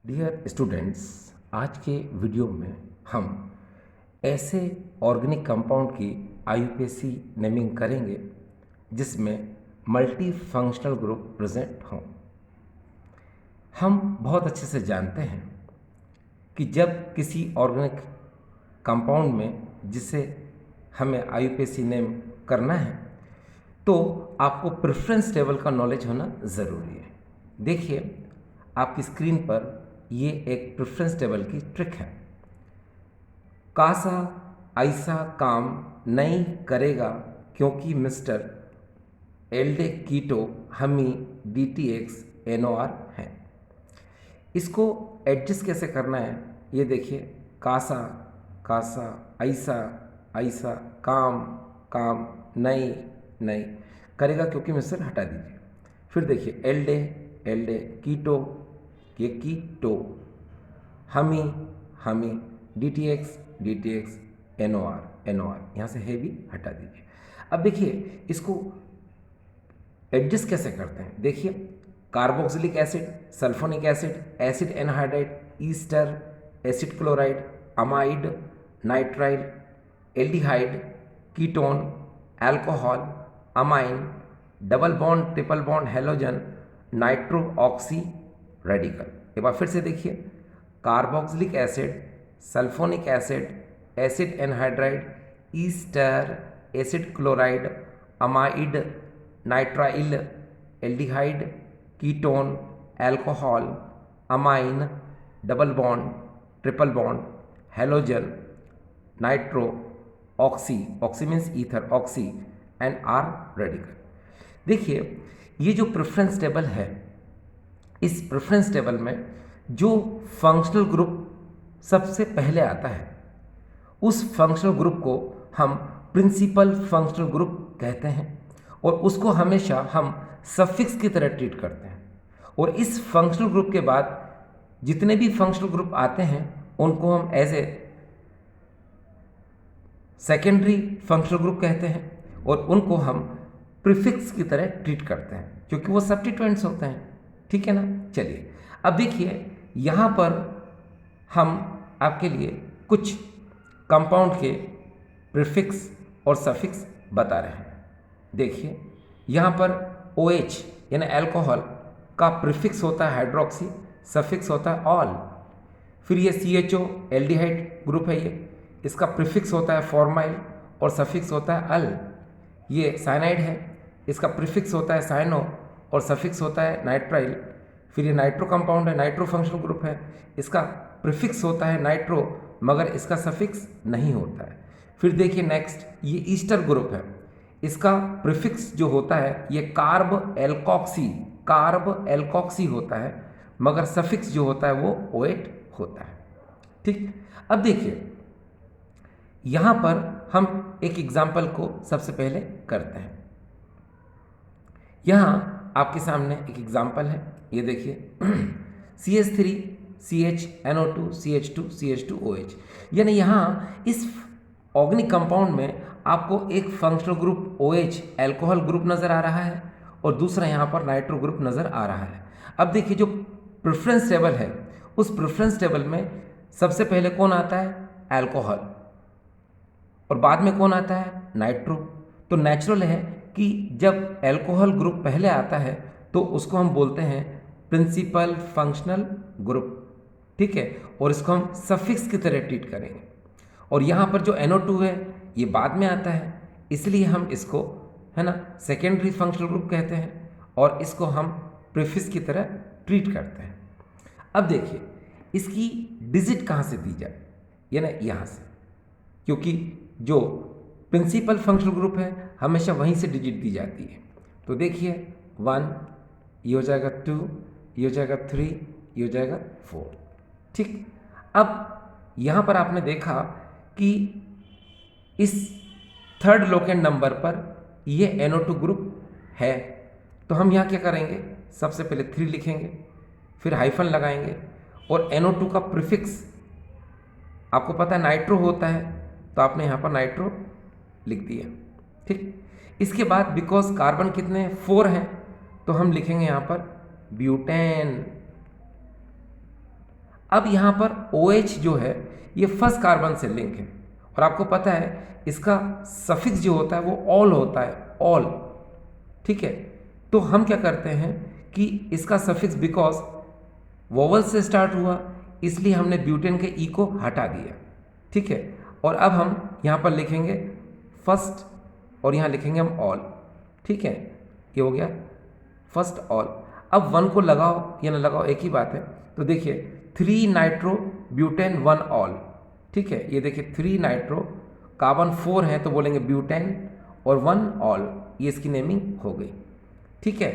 Dear students, आज के video में हम ऐसे ऑर्गेनिक कंपाउंड की आईयूपीएसी नेमिंग करेंगे जिसमें मल्टी फंक्शनल ग्रुप प्रेजेंट हों। हम बहुत अच्छे से जानते हैं कि जब किसी ऑर्गेनिक कंपाउंड में जिसे हमें आईयूपीएसी नेम करना है तो आपको प्रेफरेंस टेबल का नॉलेज होना ज़रूरी है। देखिए, आपकी स्क्रीन पर ये एक प्रेफरेंस टेबल की ट्रिक है। कासा ऐसा काम नहीं करेगा क्योंकि मिस्टर एल्डे कीटो हमी DTX NOR है। इसको एडजस्ट कैसे करना है ये देखिए। कासा कासा ऐसा ऐसा काम काम नहीं नहीं करेगा क्योंकि मिस्टर हटा दीजिए। फिर देखिए एल्डे एल्डे कीटो, ये कीटो, हमी हमी DTX NOR यहाँ से है भी हटा दीजिए। अब देखिए इसको एडजस्ट कैसे करते हैं। देखिए, carboxylic acid, sulphonic acid, acid anhydride, ester, acid chloride, amide, nitrile, aldehyde, ketone, alcohol, amine, double bond triple bond halogen, nitro oxy radical. एक बार फिर से देखिए, carboxylic acid, sulphonic acid, acid anhydride, ester, acid chloride, amide, nitrile, aldehyde, ketone, alcohol, amine, double bond triple bond halogen, nitro oxy, oxy means ether, oxy and R radical. देखिए, ये जो preference table है, इस preference table में जो functional group सबसे पहले आता है उस फंक्शनल ग्रुप को हम प्रिंसिपल फंक्शनल ग्रुप कहते हैं और उसको हमेशा हम सफिक्स की तरह ट्रीट करते हैं। और इस फंक्शनल ग्रुप के बाद जितने भी फंक्शनल ग्रुप आते हैं उनको हम as a secondary functional group कहते हैं और उनको हम प्रीफिक्स की तरह ट्रीट करते हैं क्योंकि वो सब्स्टिट्यूएंट्स होते हैं। ठीक है ना। चलिए, अब देखिए यहाँ पर हम आपके लिए कुछ कंपाउंड के प्रीफिक्स और सफिक्स बता रहे हैं। देखिए, यहाँ पर OH यानी अल्कोहल का प्रीफिक्स होता है हाइड्रोक्सी, सफिक्स होता है ऑल। फिर ये CHO एल्डिहाइड ग्रुप है, ये इसका प्रीफिक्स होता है फॉर्माइल और सफिक्स होता है अल। ये साइनाइड है, इसका प्रीफिक्स होता है साइनो और सफिक्स होता है नाइट्राइल। फिर ये नाइट्रो कंपाउंड है, नाइट्रो फंक्शनल ग्रुप है, इसका प्रीफिक्स होता है नाइट्रो मगर इसका सफिक्स नहीं होता है। फिर देखिए नेक्स्ट, ये ईस्टर ग्रुप है, इसका प्रीफिक्स जो होता है ये कार्ब एल्कॉक्सी होता है मगर सफिक्स जो होता है वो OH होता है। ठीक, अब देखिए यहाँ पर हम एक एग्जाम्पल को सबसे पहले करते हैं। यहाँ आपके सामने एक एग्जाम्पल है, ये देखिए CH3 CHNO2 CH2 CH2 OH। यानी यहाँ इस ऑर्गेनिक कंपाउंड में आपको एक functional group OH alcohol group नज़र आ रहा है और दूसरा यहाँ पर नाइट्रो ग्रुप नज़र आ रहा है। अब देखिए जो प्रेफरेंस टेबल है उस प्रेफरेंस टेबल में सबसे पहले कौन आता है, अल्कोहल, और बाद में कौन आता है, नाइट्रो। तो नेचुरल है कि जब अल्कोहल ग्रुप पहले आता है तो उसको हम बोलते हैं प्रिंसिपल फंक्शनल ग्रुप। ठीक है, और इसको हम सफिक्स की तरह ट्रीट करेंगे। और यहाँ पर जो NO2 है ये बाद में आता है, इसलिए हम इसको, है ना, सेकेंडरी फंक्शनल ग्रुप कहते हैं और इसको हम प्रीफिक्स की तरह ट्रीट करते हैं। अब देखिए इसकी डिजिट कहाँ से दी जाए, यानी यहाँ से, क्योंकि जो प्रिंसिपल फंक्शनल ग्रुप है हमेशा वहीं से डिजिट दी जाती है। तो देखिए 1, ये हो जाएगा 2, ये हो जाएगा 3, ये हो जाएगा 4। ठीक, अब यहाँ पर आपने देखा कि इस थर्ड लोकेंट नंबर पर ये NO2 ग्रुप है, तो हम यहाँ क्या करेंगे, सबसे पहले 3 लिखेंगे, फिर हाइफन लगाएंगे और NO2 का प्रीफिक्स आपको पता है नाइट्रो होता है तो आपने यहाँ पर नाइट्रो लिख दिया। ठीक, इसके बाद बिकॉज कार्बन कितने 4 हैं तो हम लिखेंगे यहाँ पर ब्यूटेन। अब यहाँ पर OH जो है ये फर्स्ट कार्बन से लिंक है, और आपको पता है इसका सफिक्स जो होता है वो ऑल होता है, ऑल। ठीक है, तो हम क्या करते हैं कि इसका सफिक्स बिकॉज वोवल से स्टार्ट हुआ इसलिए हमने ब्यूटेन के ई को हटा दिया। ठीक है, और अब हम यहाँ पर लिखेंगे फर्स्ट और यहाँ लिखेंगे हम ऑल। ठीक है, ये हो गया फर्स्ट ऑल। अब 1 को लगाओ या ना लगाओ एक ही बात है। तो देखिए 3 नाइट्रो ब्यूटेन 1 ऑल। ठीक है, ये देखिए 3 नाइट्रो कार्बन 4 है तो बोलेंगे ब्यूटेन और 1 ऑल, ये इसकी नेमिंग हो गई। ठीक है,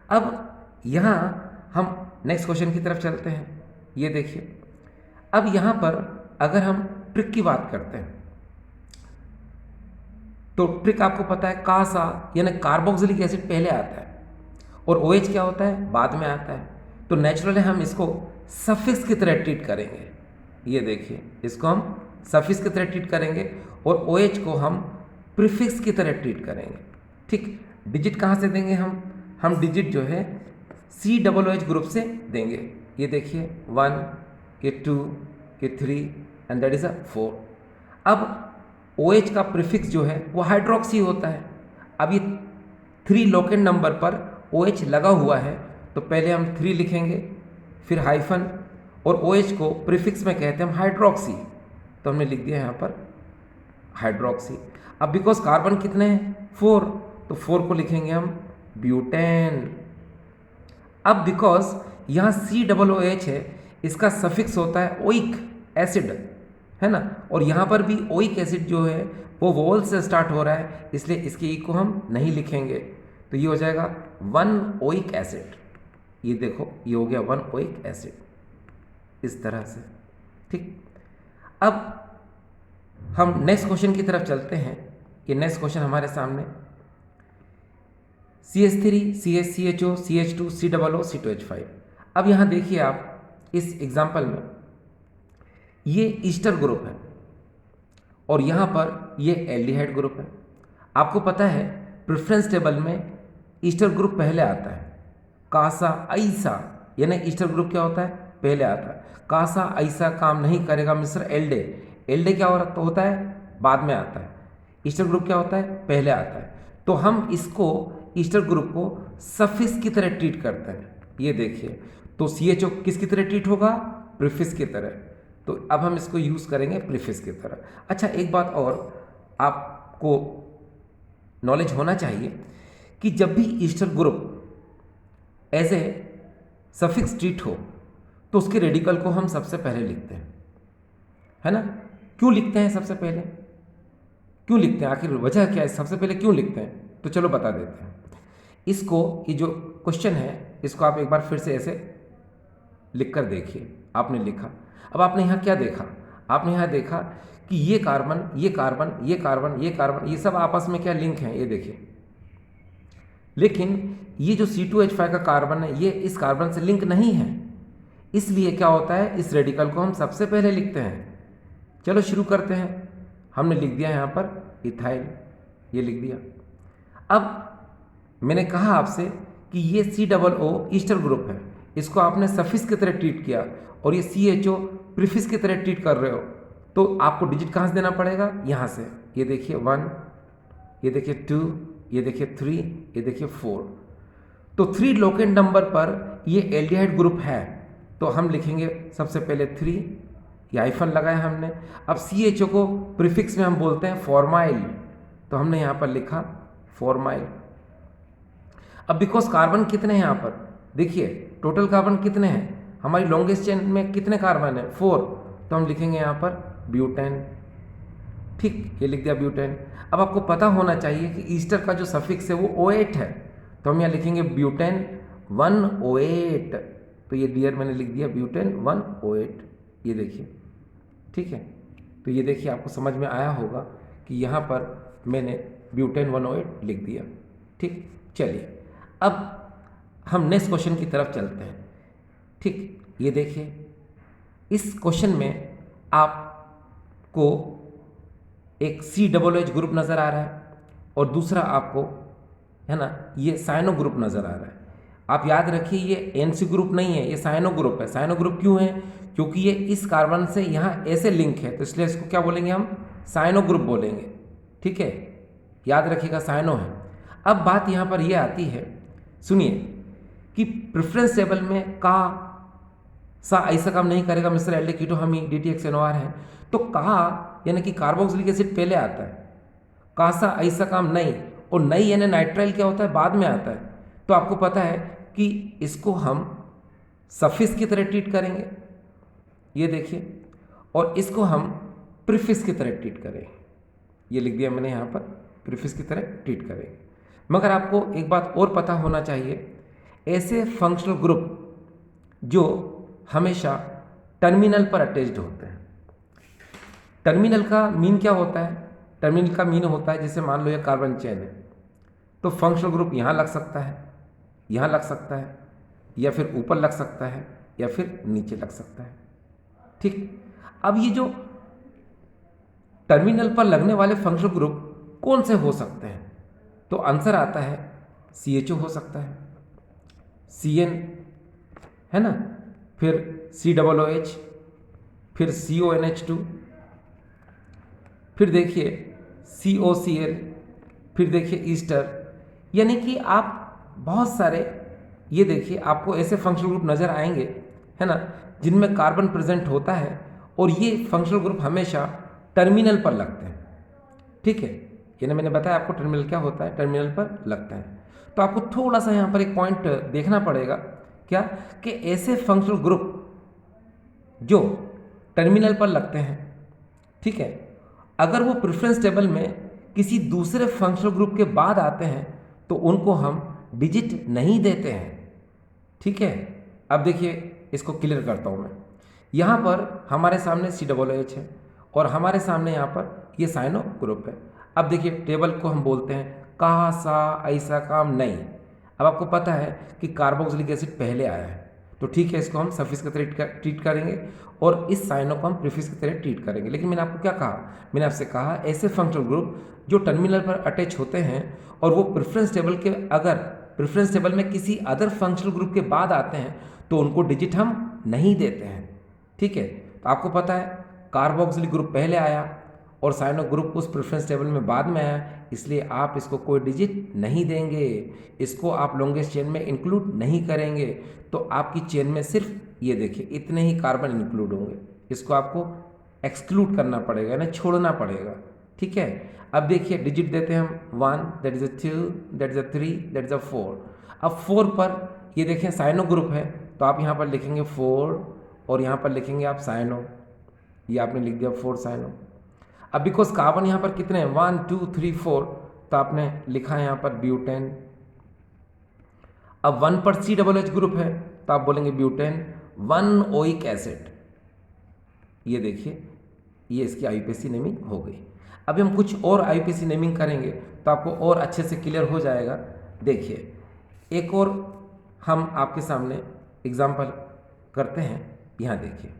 अब यहाँ हम नेक्स्ट क्वेश्चन की तरफ चलते हैं। ये देखिए अब यहाँ पर अगर हम ट्रिक की बात करते हैं तो ट्रिक आपको पता है कासा यानी कार्बोक्सिलिक एसिड पहले आता है और OH क्या होता है बाद में आता है। तो नेचुरली हम इसको सफिक्स की तरह ट्रीट करेंगे। ये देखिए इसको हम सफिक्स की तरह ट्रीट करेंगे और OH को हम प्रीफिक्स की तरह ट्रीट करेंगे। ठीक, डिजिट कहाँ से देंगे हम डिजिट जो है COOH ग्रुप से देंगे। ये देखिए 1, ये 2, ये 3 एंड दैट इज 4। अब OH का प्रीफिक्स जो है वो हाइड्रोक्सी होता है। अब ये 3 लोकेंट नंबर पर OH लगा हुआ है तो पहले हम 3 लिखेंगे फिर हाइफन और OH को प्रीफिक्स में कहते हैं हम हाइड्रोक्सी, तो हमने लिख दिया यहाँ पर हाइड्रोक्सी। अब बिकॉज कार्बन कितने हैं 4 तो 4 को लिखेंगे हम ब्यूटेन। अब बिकॉज यहाँ COOH है इसका सफिक्स होता है ओइक एसिड, है ना, और यहाँ पर भी ओइक एसिड जो है वो वोवल से स्टार्ट हो रहा है इसलिए इसके ई को हम नहीं लिखेंगे, तो ये हो जाएगा 1 ओइक एसिड। ये देखो ये हो गया 1 ओइक एसिड इस तरह से। ठीक, अब हम नेक्स्ट क्वेश्चन की तरफ चलते हैं। ये नेक्स्ट क्वेश्चन हमारे सामने CH3 CH CHO CH2 COO C2H5। अब यहाँ देखिए आप इस एग्जाम्पल में ये ईस्टर ग्रुप है और यहाँ पर ये एल्डिहाइड ग्रुप है। आपको पता है प्रेफरेंस टेबल में ईस्टर ग्रुप पहले आता है, कासा ऐसा यानी ईस्टर ग्रुप क्या होता है पहले आता है। कासा ऐसा काम नहीं करेगा मिस्टर एल्डे, एल्डे क्या होता है बाद में आता है, ईस्टर ग्रुप क्या होता है पहले आता है। तो हम इसको ईस्टर ग्रुप को सफिक्स की तरह ट्रीट करते हैं। ये देखिए तो CHO किसकी तरह ट्रीट होगा प्रीफिक्स की तरह, तो अब हम इसको यूज़ करेंगे प्रीफिक्स की तरह। अच्छा एक बात और आपको नॉलेज होना चाहिए कि जब भी ester group as a suffix treat हो तो उसके रेडिकल को हम सबसे पहले लिखते हैं, है ना। क्यों लिखते हैं सबसे पहले, क्यों लिखते हैं, आखिर वजह क्या है सबसे पहले क्यों लिखते हैं, तो चलो बता देते हैं इसको। ये जो क्वेश्चन है इसको आप एक बार फिर से ऐसे लिख कर देखिए। आपने लिखा, अब आपने यहाँ क्या देखा, आपने यहाँ देखा कि ये कार्बन ये कार्बन ये कार्बन ये कार्बन ये सब आपस में क्या लिंक हैं, ये देखिए। लेकिन ये जो C2H5 का कार्बन है ये इस कार्बन से लिंक नहीं है, इसलिए क्या होता है इस रेडिकल को हम सबसे पहले लिखते हैं। चलो शुरू करते हैं। हमने लिख दिया यहाँ पर इथाइल, ये लिख दिया। अब मैंने कहा आपसे कि ये COO ईस्टर ग्रुप है, इसको आपने सफिक्स की तरह ट्रीट किया और ये CHO प्रीफिक्स की तरह ट्रीट कर रहे हो, तो आपको डिजिट कहाँ से देना पड़ेगा, यहाँ से। ये देखिए 1, ये देखिए 2, ये देखिए 3, ये देखिए 4। तो 3 लोकेंट नंबर पर ये एल्डिहाइड ग्रुप है तो हम लिखेंगे सबसे पहले 3, ये हाइफन लगाया हमने। अब CHO को प्रीफिक्स में हम बोलते हैं फॉर्माइल, तो हमने यहाँ पर लिखा फॉर्माइल। अब बिकॉज कार्बन कितने हैं यहाँ पर देखिए, टोटल कार्बन कितने हैं, हमारी लॉन्गेस्ट चेन में कितने कार्बन है 4, तो हम लिखेंगे यहाँ पर ब्यूटेन। ठीक, ये लिख दिया ब्यूटेन। अब आपको पता होना चाहिए कि ईस्टर का जो सफिक्स है वो O8 है, तो हम यहाँ लिखेंगे ब्यूटेन 1O8। तो ये डियर मैंने लिख दिया ब्यूटेन 1O8, ये देखिए। ठीक है, तो ये देखिए आपको समझ में आया होगा कि यहाँ पर मैंने ब्यूटेन 1O8 लिख दिया। ठीक, चलिए अब हम नेक्स्ट क्वेश्चन की तरफ चलते हैं। ठीक, ये देखिए इस क्वेश्चन में आपको एक COOH ग्रुप नज़र आ रहा है और दूसरा आपको है ना ये साइनो ग्रुप नज़र आ रहा है। आप याद रखिए ये NC ग्रुप नहीं है, ये साइनो ग्रुप है। साइनो ग्रुप क्यों है, क्योंकि ये इस कार्बन से यहाँ ऐसे लिंक है, तो इसलिए इसको क्या बोलेंगे हम, साइनो ग्रुप बोलेंगे। ठीक है, याद रखिएगा साइनो है। अब बात यहाँ पर ये आती है, सुनिए, कि प्रेफरेंस टेबल में का सा ऐसा काम नहीं करेगा मिस्टर एल्डिकीटो हमी DTXNOR है, तो कहा यानी कि कार्बोक्सिलिक एसिड पहले आता है, कासा ऐसा काम नहीं, और नहीं यानी नाइट्राइल क्या होता है, बाद में आता है। तो आपको पता है कि इसको हम सफिक्स की तरह ट्रीट करेंगे, ये देखिए, और इसको हम प्रीफिक्स की तरह ट्रीट करेंगे। ये लिख दिया मैंने यहाँ पर, प्रीफिक्स की तरह ट्रीट करेंगे। मगर आपको एक बात और पता होना चाहिए, ऐसे फंक्शनल ग्रुप जो हमेशा टर्मिनल पर अटैच्ड होते हैं। टर्मिनल का मीन क्या होता है, टर्मिनल का मीन होता है जैसे मान लो ये कार्बन चेन है, तो फंक्शनल ग्रुप यहाँ लग सकता है, यहाँ लग सकता है, या फिर ऊपर लग सकता है, या फिर नीचे लग सकता है। ठीक, अब ये जो टर्मिनल पर लगने वाले फंक्शनल ग्रुप कौन से हो सकते हैं, तो आंसर आता है CHO हो सकता है, CN है ना, फिर COOH, फिर CONH2, फिर देखिए COCl, फिर देखिए ईस्टर। यानी कि आप बहुत सारे, ये देखिए आपको ऐसे फंक्शनल ग्रुप नज़र आएंगे, है ना, जिनमें कार्बन प्रेजेंट होता है, और ये फंक्शनल ग्रुप हमेशा टर्मिनल पर लगते हैं। ठीक है, यानी मैंने बताया आपको टर्मिनल क्या होता है, टर्मिनल पर लगता है। तो आपको थोड़ा सा यहाँ पर एक पॉइंट देखना पड़ेगा, क्या कि ऐसे फंक्शनल ग्रुप जो टर्मिनल पर लगते हैं, ठीक है, अगर वो प्रेफरेंस टेबल में किसी दूसरे फंक्शनल ग्रुप के बाद आते हैं तो उनको हम डिजिट नहीं देते हैं। ठीक है, अब देखिए इसको क्लियर करता हूँ मैं। यहाँ पर हमारे सामने COOH है, और हमारे सामने यहाँ पर ये साइनो ग्रुप है। अब देखिए टेबल को हम बोलते हैं कहा सा ऐसा काम नहीं। अब आपको पता है कि कार्बोक्सिलिक एसिड पहले आया है, तो ठीक है, इसको हम सफिक्स की तरह ट्रीट करेंगे, और इस साइनो को हम प्रीफिक्स की तरह ट्रीट करेंगे। लेकिन मैंने आपको क्या कहा, मैंने आपसे कहा ऐसे फंक्शनल ग्रुप जो टर्मिनल पर अटैच होते हैं और वो प्रेफरेंस टेबल के, अगर प्रेफरेंस टेबल में किसी अदर फंक्शनल ग्रुप के बाद आते हैं तो उनको डिजिट हम नहीं देते हैं। ठीक है, तो आपको पता है कार्बोक्सिलिक ग्रुप पहले आया और साइनो ग्रुप उस प्रेफरेंस टेबल में बाद में आया, इसलिए आप इसको कोई डिजिट नहीं देंगे, इसको आप लॉन्गेस्ट चेन में इंक्लूड नहीं करेंगे। तो आपकी चेन में सिर्फ ये देखिए इतने ही कार्बन इंक्लूड होंगे, इसको आपको एक्सक्लूड करना पड़ेगा, यानी छोड़ना पड़ेगा। ठीक है, अब देखिए डिजिट देते हैं हम 1, that is a 2, that is a 3, that is a 4। अब 4 पर ये देखें साइनो ग्रुप है, तो आप यहाँ पर लिखेंगे 4 और यहाँ पर लिखेंगे आप साइनो, ये आपने लिख दिया 4 साइनो। अब बिकॉज कार्बन यहाँ पर कितने हैं, 1 2 3 4, तो आपने लिखा है यहाँ पर ब्यूटेन। अब 1 पर COOH ग्रुप है, तो आप बोलेंगे ब्यूटेन 1 ओइक एसिड। ये देखिए ये इसकी IUPAC नेमिंग हो गई। अभी हम कुछ और IUPAC नेमिंग करेंगे तो आपको और अच्छे से क्लियर हो जाएगा। देखिए एक और हम आपके सामने एग्जाम्पल करते हैं, यहाँ देखिए।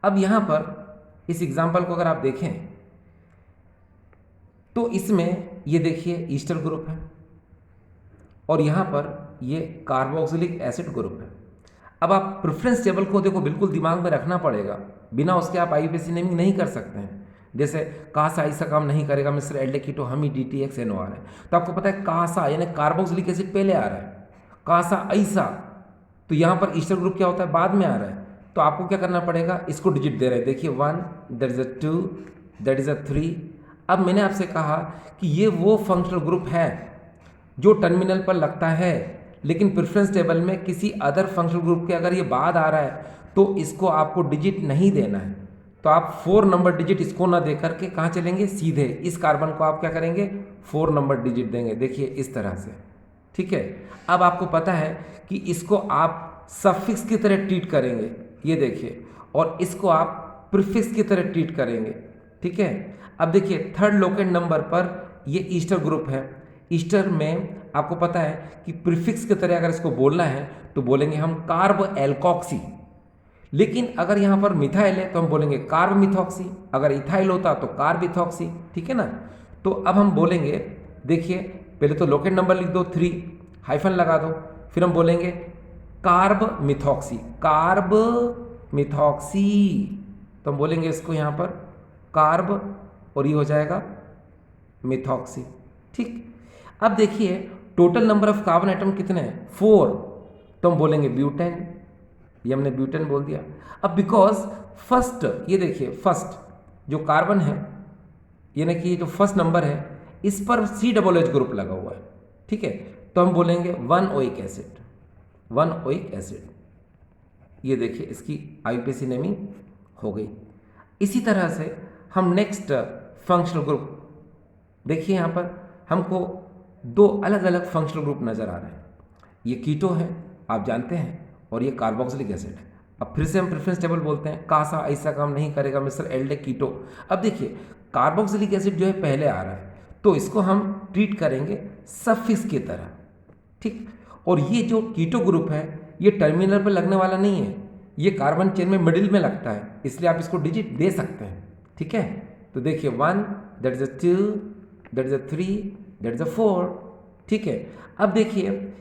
अब यहाँ पर इस एग्जाम्पल को अगर आप देखें तो इसमें ये देखिए ईस्टर ग्रुप है और यहाँ पर ये कार्बोक्सिलिक एसिड ग्रुप है। अब आप प्रेफरेंस टेबल को देखो बिल्कुल दिमाग में रखना पड़ेगा, बिना उसके आप IUPAC नेमिंग नहीं कर सकते हैं। जैसे कासा ऐसा काम नहीं करेगा मिस्टर एल्डिकीटो हमी DTXNOR है, तो आपको पता है कासा यानी कार्बोक्सिलिक एसिड पहले आ रहा है, कासा ऐसा, तो यहाँ पर ईस्टर ग्रुप क्या होता है, बाद में आ रहा है। तो आपको क्या करना पड़ेगा, इसको डिजिट दे रहे हैं, देखिए 1, that is a 2, that is a 3। अब मैंने आपसे कहा कि ये वो फंक्शनल ग्रुप है जो टर्मिनल पर लगता है, लेकिन प्रेफरेंस टेबल में किसी अदर फंक्शनल ग्रुप के अगर ये बाद आ रहा है तो इसको आपको डिजिट नहीं देना है। तो आप 4 नंबर डिजिट इसको ना दे करके कहाँ चलेंगे, सीधे इस कार्बन को आप क्या करेंगे, 4 नंबर डिजिट देंगे, देखिए इस तरह से। ठीक है, अब आपको पता है कि इसको आप सफिक्स की तरह ट्रीट करेंगे, ये देखिए, और इसको आप प्रीफिक्स की तरह ट्रीट करेंगे। ठीक है, अब देखिए थर्ड लोकेट नंबर पर ये ईस्टर ग्रुप है। ईस्टर में आपको पता है कि प्रीफिक्स की तरह अगर इसको बोलना है तो बोलेंगे हम कार्ब एल्कोक्सी, लेकिन अगर यहाँ पर मिथाइल है तो हम बोलेंगे कार्ब मिथॉक्सी, अगर इथाइल होता तो कार्ब इथॉक्सी। ठीक है ना, तो अब हम बोलेंगे, देखिए पहले तो लोकेट नंबर लिख दो 3, हाइफन लगा दो, फिर हम बोलेंगे कार्ब मिथॉक्सी, कार्ब मिथॉक्सी, तो हम बोलेंगे इसको यहाँ पर कार्ब और ये हो जाएगा मिथॉक्सी। ठीक, अब देखिए total number of carbon atom कितने हैं, 4, तो हम बोलेंगे ब्यूटेन, ये हमने ब्यूटेन बोल दिया। अब बिकॉज फर्स्ट, ये देखिए फर्स्ट जो कार्बन है, यानी कि जो फर्स्ट नंबर है इस पर COOH ग्रुप लगा हुआ है, ठीक है, तो हम बोलेंगे 1 ओइक एसिड, 1 ओइक एसिड। ये देखिए इसकी IUPAC नेमिंग हो गई। इसी तरह से हम नेक्स्ट फंक्शनल ग्रुप देखिए, यहाँ पर हमको 2 अलग अलग फंक्शनल ग्रुप नज़र आ रहे हैं। ये कीटो है आप जानते हैं, और ये कार्बोक्सिलिक एसिड है। अब फिर से हम प्रेफरेंस टेबल बोलते हैं, कासा ऐसा काम नहीं करेगा मिस्टर एल्डे कीटो। अब देखिए कार्बोक्सिलिक एसिड जो है पहले आ रहा है, तो इसको हम ट्रीट करेंगे सफिक्स की तरह, ठीक। और ये जो कीटो ग्रुप है ये टर्मिनल पर लगने वाला नहीं है, ये कार्बन चेन में मिडिल में लगता है, इसलिए आप इसको डिजिट दे सकते हैं, ठीक है। तो देखिए 1, that is a 2, that is a 3, that is a 4, ठीक है। अब देखिए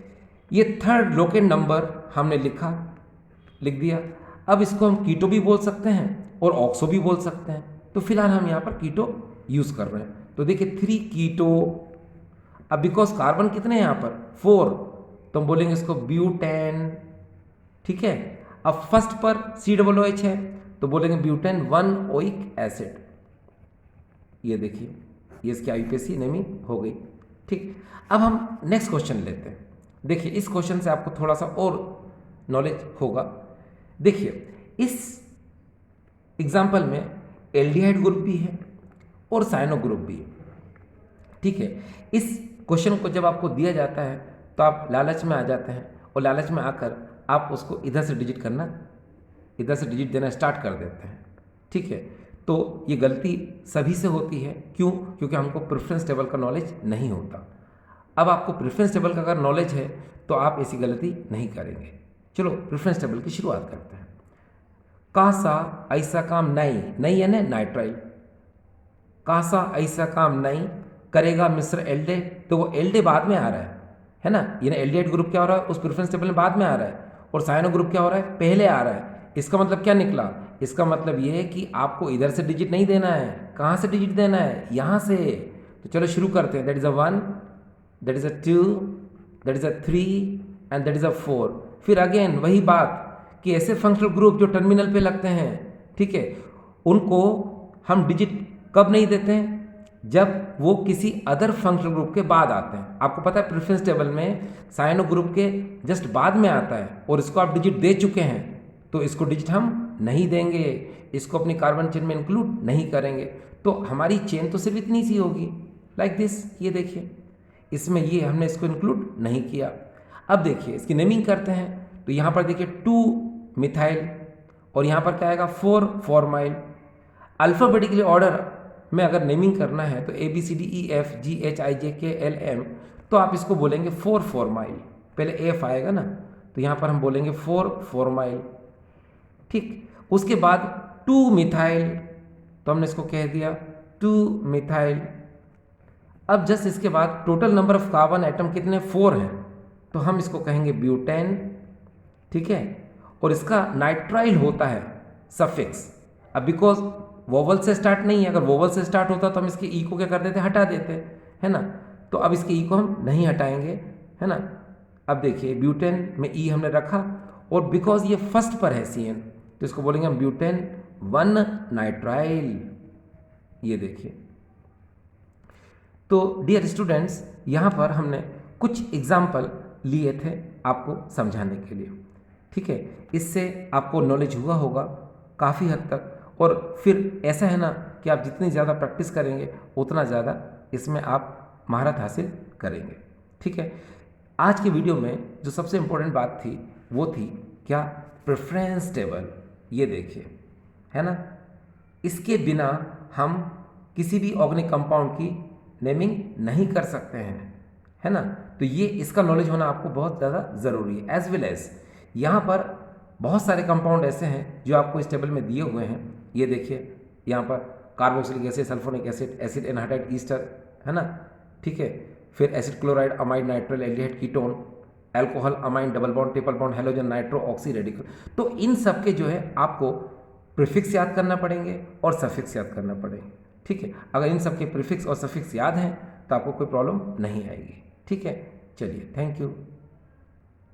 ये थर्ड लोकेट नंबर हमने लिख दिया। अब इसको हम कीटो भी बोल सकते हैं और ऑक्सो भी बोल सकते हैं, तो फिलहाल हम यहाँ पर कीटो यूज कर रहे हैं। तो देखिए 3 कीटो। अब बिकॉज कार्बन कितने हैं यहाँ पर 4, तो हम बोलेंगे इसको ब्यूटेन, ठीक है। अब फर्स्ट पर COOH है, तो बोलेंगे ब्यूटेन 1 ओइक एसिड। ये देखिए ये इसकी IUPAC नेमिंग हो गई, ठीक। अब हम नेक्स्ट क्वेश्चन लेते हैं। देखिए इस क्वेश्चन से आपको थोड़ा सा और नॉलेज होगा। देखिए इस एग्जाम्पल में एल्डिहाइड ग्रुप भी है और साइनो ग्रुप भी है, ठीक है। इस क्वेश्चन को जब आपको दिया जाता है तो आप लालच में आ जाते हैं, और लालच में आकर आप उसको इधर से डिजिट देना स्टार्ट कर देते हैं, ठीक है। तो ये गलती सभी से होती है, क्यों? क्योंकि हमको प्रेफरेंस टेबल का नॉलेज नहीं होता। अब आपको प्रेफरेंस टेबल का अगर नॉलेज है तो आप ऐसी गलती नहीं करेंगे। चलो प्रेफरेंस टेबल की शुरुआत करते हैं। कासा ऐसा काम नहीं यानी नाइट्राइल, कासा ऐसा काम नहीं करेगा मिस्टर एल्डे, तो वो एल्डे बाद में आ रहा है ना, यानी एल्डिहाइड ग्रुप क्या हो रहा है उस प्रेफरेंस टेबल में बाद में आ रहा है, और साइनो ग्रुप क्या हो रहा है पहले आ रहा है। इसका मतलब क्या निकला? इसका मतलब ये है कि आपको इधर से डिजिट नहीं देना है। कहाँ से डिजिट देना है? यहाँ से। तो चलो शुरू करते हैं। That is a 1, that is a 2, that is a 3 and that is a 4। फिर अगेन वही बात कि ऐसे फंक्शनल ग्रुप जो टर्मिनल पे लगते हैं, ठीक है, उनको हम डिजिट कब नहीं देते हैं? जब वो किसी अदर फंक्शनल ग्रुप के बाद आते हैं। आपको पता है प्रेफरेंस टेबल में साइनो ग्रुप के जस्ट बाद में आता है, और इसको आप डिजिट दे चुके हैं, तो इसको डिजिट हम नहीं देंगे, इसको अपनी कार्बन चेन में इंक्लूड नहीं करेंगे। तो हमारी चेन तो सिर्फ इतनी सी होगी, लाइक दिस। ये देखिए इसमें ये हमने इसको इंक्लूड नहीं किया। अब देखिए इसकी नेमिंग करते हैं। तो यहाँ पर देखिए 2 मिथाइल, और यहाँ पर क्या आएगा 4 फॉर्माइल। अल्फ़ाबेटिकली ऑर्डर में अगर नेमिंग करना है तो ABCDEFGHIJKLM, तो आप इसको बोलेंगे 4 फॉर्माइल। पहले F आएगा ना, तो यहाँ पर हम बोलेंगे 4 फॉर्माइल, ठीक। उसके बाद 2 मिथाइल, तो हमने इसको कह दिया 2 मिथाइल। अब जस्ट इसके बाद total number of carbon atom कितने 4 हैं, तो हम इसको कहेंगे ब्यूटेन, ठीक है। और इसका नाइट्राइल होता है सफिक्स। अब बिकॉज वोवल से स्टार्ट नहीं है, अगर वोवल से स्टार्ट होता तो हम इसके ई को क्या कर देते, हटा देते, है ना। तो अब इसके ई को हम नहीं हटाएंगे, है ना। अब देखिए ब्यूटेन में ई हमने रखा, और बिकॉज ये फर्स्ट पर है CN, तो इसको बोलेंगे हम ब्यूटेन 1 नाइट्राइल। ये देखिए। तो डियर स्टूडेंट्स, यहाँ पर हमने कुछ एग्जाम्पल लिए थे आपको समझाने के लिए, ठीक है। इससे आपको नॉलेज हुआ होगा काफ़ी हद तक, और फिर ऐसा है ना कि आप जितनी ज़्यादा प्रैक्टिस करेंगे उतना ज़्यादा इसमें आप महारत हासिल करेंगे, ठीक है। आज की वीडियो में जो सबसे इम्पोर्टेंट बात थी वो थी क्या? Preference table. ये देखिए, है ना, इसके बिना हम किसी भी ऑर्गेनिक कंपाउंड की नेमिंग नहीं कर सकते हैं, है ना। तो ये इसका नॉलेज होना आपको बहुत ज़्यादा ज़रूरी है। एज वेल एज यहाँ पर बहुत सारे कंपाउंड ऐसे हैं जो आपको इस टेबल में दिए हुए हैं। ये देखिए यहाँ पर carboxylic acid, sulphonic acid, acid anhydride Easter, है ना, ठीक है। फिर acid chloride, amide, nitrile, aldehyde, ketone, alcohol, amine, double bond, triple bond, halogen, nitro, oxy radical. तो इन सब के जो है आपको प्रीफिक्स याद करना पड़ेंगे और सफिक्स याद करना पड़ेंगे। ठीक है, अगर इन सब के प्रीफिक्स और सफिक्स याद हैं तो आपको कोई प्रॉब्लम नहीं आएगी। ठीक है, चलिए, थैंक यू।